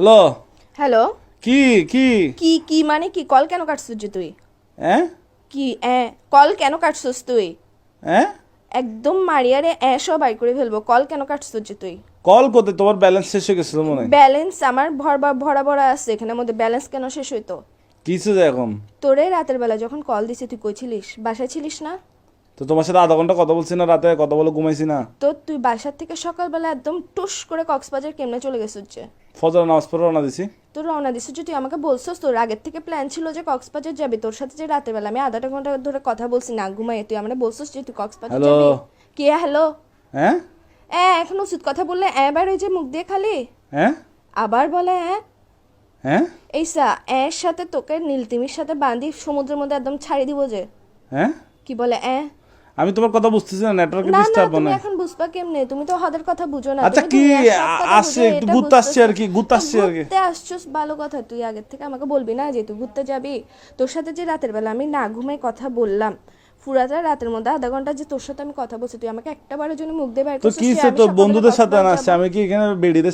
Hello. Hello. কি কি কি কি মানে কি? কল কেন কাটছিস যে তুই? হ্যাঁ কি কল কেন কাটছিস তুই? হ্যাঁ একদম মারিয়ারে সব বাই করে ফেলবো। কল কেন কাটছিস যে তুই? কল করতে তোমার ব্যালেন্স শেষ হয়ে গেছিল মনে হয়। ব্যালেন্স আমার ভরা ভরা আছে, এখানের মধ্যে ব্যালেন্স কেন শেষ হইতো? কিছু যায় এখন। তোরে রাতের বেলা যখন কল দিছি তুই কই ছিলিস? বাসায় ছিলিস না? তো তোমার সাথে আধা ঘন্টা কথা বলছি না, রাতে কথা বলে ঘুমাইছি না। তো তুই বাসার থেকে সকালবেলা একদম টুস করে কক্সবাজার কেমনে চলে গেছিস যে? ফজর নামাজ পড়ে রওনা দিছি। তোর রওনা দিছিস যে, তুই আমাকে বলছিস তোর আগের থেকে প্ল্যান ছিল যে কক্সবাজার যাবি। তোর সাথে যে রাতের বেলা আমি আধাটা ঘন্টা ধরে কথা বলছি না ঘুমাইয়ে, তুই আমরা বলছিস যে তুই কক্সবাজার হ্যালো। যাবি। কি হ্যালো? হ্যাঁ এখন উচিত কথা বললে এবার ওই যে মুখ দিয়ে খালি হ্যাঁ আবার বলে হ্যাঁ এইসা এর সাথে তোকে নীলতিমির সাথে বাঁধি সমুদ্রের মধ্যে একদম ছাড়ি দিব যে। হ্যাঁ কি বলে আমি তোমার কথা বুঝতেছি না, নেটওয়ার্ক না না, ডিস্টার্ব তুমি মানে। এখন বুঝবা কেমনে? তুমি তো হাদের কথা বুঝো না। আচ্ছা তুমি কি দুনিয়ার সব কথা আসছে, বুঝো, একটু এটা ঘুরতে আসছি বুঝতেছ আর না। কি, ঘুরতে তো আসছি আর কি। ঘুরতে আসছস ভালো কথা, তুই আগের থেকে আমাকে বলবি না যে তুই ঘুরতে যাবি? তোর সাথে যে রাতের বেলা আমি না ঘুমাই কথা বললাম, পুরাটা রাতের মধ্যে আধা ঘন্টা যে তোর সাথে আমি কথা বলছি, তুই আমাকে একটা বারের জন্য মুখ দিয়ে বের তো করছিস কি যে সে আমি তো সকালে বন্ধুদের সাথে কক্সবাজার না আসছে, যাবো? আমি কি এখানে বেড়িতে